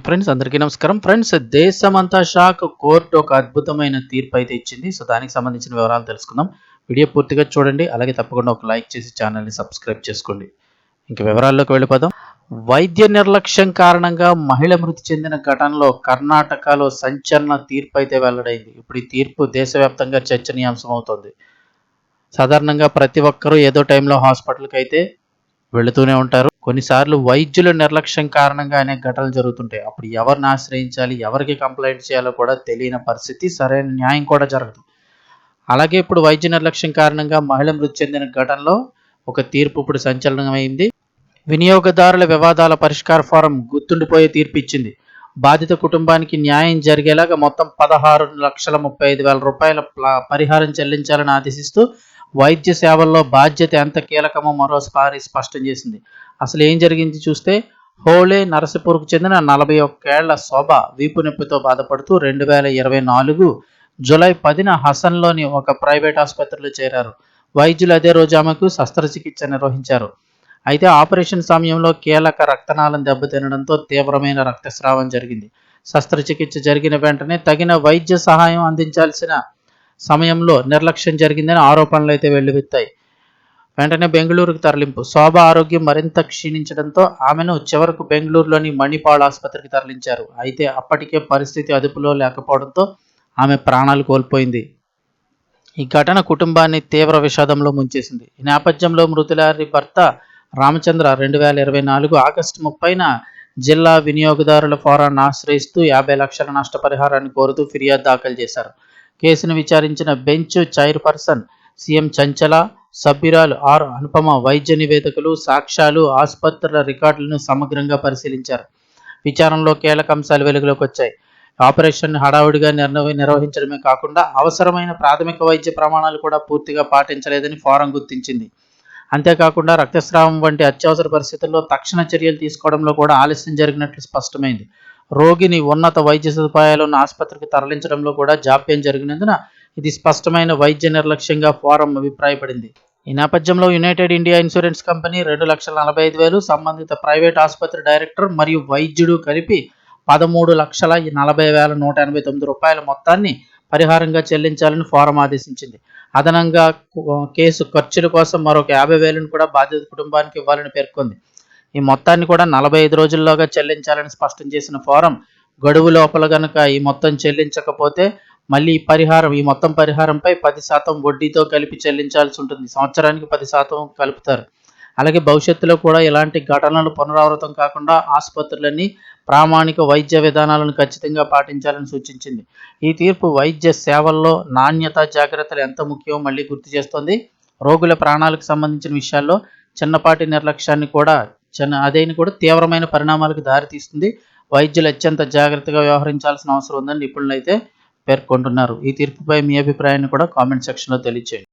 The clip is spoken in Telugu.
ఫ్రెండ్స్, అందరికీ నమస్కారం. ఫ్రెండ్స్, దేశమంతా షాక్. కోర్టు ఒక అద్భుతమైన తీర్పు అయితే ఇచ్చింది. సో దానికి సంబంధించిన వివరాలు తెలుసుకుందాం. వీడియో పూర్తిగా చూడండి. అలాగే తప్పకుండా ఒక లైక్ చేసి ఛానల్ని సబ్స్క్రైబ్ చేసుకోండి. ఇంక వివరాల్లోకి వెళ్ళిపోదాం. వైద్య నిర్లక్ష్యం కారణంగా మహిళ మృతి చెందిన ఘటనలో కర్ణాటకలో సంచలన తీర్పు అయితే వెల్లడైంది. ఇప్పుడు ఈ తీర్పు దేశవ్యాప్తంగా చర్చనీయాంశం అవుతోంది. సాధారణంగా ప్రతి ఒక్కరూ ఏదో టైంలో హాస్పిటల్కి అయితే వెళుతూనే ఉంటారు. కొన్నిసార్లు వైద్యుల నిర్లక్ష్యం కారణంగా అనేక ఘటనలు జరుగుతుంటాయి. అప్పుడు ఎవరిని ఆశ్రయించాలి, ఎవరికి కంప్లైంట్ చేయాలో కూడా తెలియని పరిస్థితి, సరైన న్యాయం కూడా జరగదు. అలాగే ఇప్పుడు వైద్య నిర్లక్ష్యం కారణంగా మహిళ మృతి చెందిన ఘటనలో ఒక తీర్పు ఇప్పుడు సంచలనమైంది. వినియోగదారుల వివాదాల పరిష్కార ఫోరం గుర్తుండిపోయే తీర్పు ఇచ్చింది. బాధిత కుటుంబానికి న్యాయం జరిగేలాగా మొత్తం 16,35,000 రూపాయల పరిహారం చెల్లించాలని ఆదేశిస్తూ వైద్య సేవల్లో బాధ్యత ఎంత కీలకమో మరోసారి స్పష్టం చేసింది. అసలు ఏం జరిగింది చూస్తే, హోళే నరసపూర్కు చెందిన 41 ఏళ్ల శోభ వీపు నొప్పితో బాధపడుతూ 2024 జూలై 10న హసన్లోని ఒక ప్రైవేట్ ఆసుపత్రిలో చేరారు. వైద్యులు అదే రోజు ఆమెకు శస్త్రచికిత్స నిర్వహించారు. అయితే ఆపరేషన్ సమయంలో కీలక రక్తనాళం దెబ్బతినడంతో తీవ్రమైన రక్తస్రావం జరిగింది. శస్త్రచికిత్స జరిగిన వెంటనే తగిన వైద్య సహాయం అందించాల్సిన సమయంలో నిర్లక్ష్యం జరిగిందని ఆరోపణలు అయితే వెల్లువెత్తాయి. వెంటనే బెంగళూరుకు తరలింపు. శోభ ఆరోగ్యం మరింత క్షీణించడంతో ఆమెను చివరకు బెంగళూరులోని మణిపాల్ ఆసుపత్రికి తరలించారు. అయితే అప్పటికే పరిస్థితి అదుపులో లేకపోవడంతో ఆమె ప్రాణాలు కోల్పోయింది. ఈ ఘటన కుటుంబాన్ని తీవ్ర విషాదంలో ముంచేసింది. ఈ నేపథ్యంలో మృతులారి భర్త రామచంద్ర 2024 ఆగస్టు 30న జిల్లా వినియోగదారుల ఫోరాన్ని ఆశ్రయిస్తూ 50 లక్షల నష్టపరిహారాన్ని కోరుతూ ఫిర్యాదు దాఖలు చేశారు. కేసును విచారించిన బెంచ్ చైర్పర్సన్ సీఎం చంచల, సభ్యురాలు ఆర్ అనుపమ వైద్య నివేదికలు, సాక్ష్యాలు, ఆసుపత్రుల రికార్డులను సమగ్రంగా పరిశీలించారు. విచారణలో కీలక అంశాలు వెలుగులోకి వచ్చాయి. ఆపరేషన్ హడావుడిగా నిర్వహించడమే కాకుండా అవసరమైన ప్రాథమిక వైద్య ప్రమాణాలు కూడా పూర్తిగా పాటించలేదని ఫోరం గుర్తించింది. అంతేకాకుండా రక్తస్రావం వంటి అత్యవసర పరిస్థితుల్లో తక్షణ చర్యలు తీసుకోవడంలో కూడా ఆలస్యం జరిగినట్లు స్పష్టమైంది. రోగిని ఉన్నత వైద్య సదుపాయాలు ఉన్న ఆసుపత్రికి తరలించడంలో కూడా జాప్యం జరిగినందున ఇది స్పష్టమైన వైద్య నిర్లక్ష్యంగా ఫోరం అభిప్రాయపడింది. ఈ నేపథ్యంలో యునైటెడ్ ఇండియా ఇన్సూరెన్స్ కంపెనీ 2,45,000, సంబంధిత ప్రైవేట్ ఆసుపత్రి డైరెక్టర్ మరియు వైద్యుడు కలిపి 13,40,189 రూపాయల మొత్తాన్ని పరిహారంగా చెల్లించాలని ఫోరం ఆదేశించింది. అదనంగా కేసు ఖర్చుల కోసం మరొక 50,000ను కూడా బాధిత కుటుంబానికి ఇవ్వాలని పేర్కొంది. ఈ మొత్తాన్ని కూడా 45 రోజుల్లోగా చెల్లించాలని స్పష్టం చేసిన ఫోరం, గడువు లోపల గనుక ఈ మొత్తం చెల్లించకపోతే మళ్ళీ ఈ మొత్తం పరిహారంపై 10% వడ్డీతో కలిపి చెల్లించాల్సి ఉంటుంది. సంవత్సరానికి 10% కలుపుతారు. అలాగే భవిష్యత్తులో కూడా ఇలాంటి ఘటనలు పునరావృతం కాకుండా ఆసుపత్రులన్నీ ప్రామాణిక వైద్య విధానాలను ఖచ్చితంగా పాటించాలని సూచించింది. ఈ తీర్పు వైద్య సేవల్లో నాణ్యత, జాగ్రత్తలు ఎంత ముఖ్యమో మళ్ళీ గుర్తు చేస్తోంది. రోగుల ప్రాణాలకు సంబంధించిన విషయాల్లో చిన్నపాటి నిర్లక్ష్యాన్ని కూడా తీవ్రమైన పరిణామాలకు దారితీస్తుంది. వైద్యులు అత్యంత జాగ్రత్తగా వ్యవహరించాల్సిన అవసరం ఉందని నిపుణులు అయితే పేర్కొంటున్నారు. ఈ తీర్పుపై మీ అభిప్రాయాన్ని కూడా కామెంట్ సెక్షన్లో తెలియజేయండి.